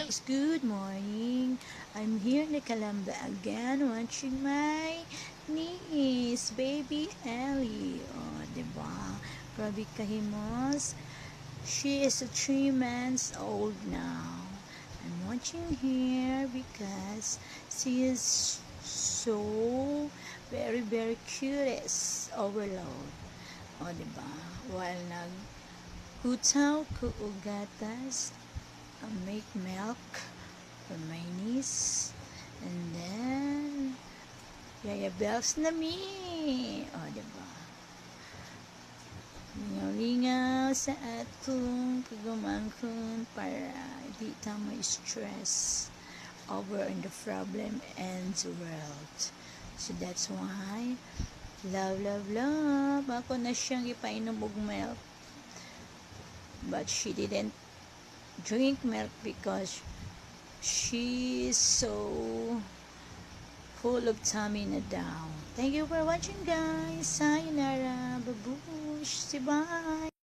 guys, good morning. I'm here in Calamba again watching my niece, baby Ellie. Oh, diba? Grabe kahimos. She is 3 months old now. I'm watching her because she is so very curious overload. Oh, diba? While hutaw ko og gatas, make milk for my niece, and then Yaya Bells na me. O, diba? Lingaw-lingaw sa atong pagumangkon para di ta may stress over in the problem and the world. So that's why love ako na siyang ipainom og milk, but she didn't drink milk because she's so full of tummy na down. Thank you for watching, guys. Sayonara, babush, bye.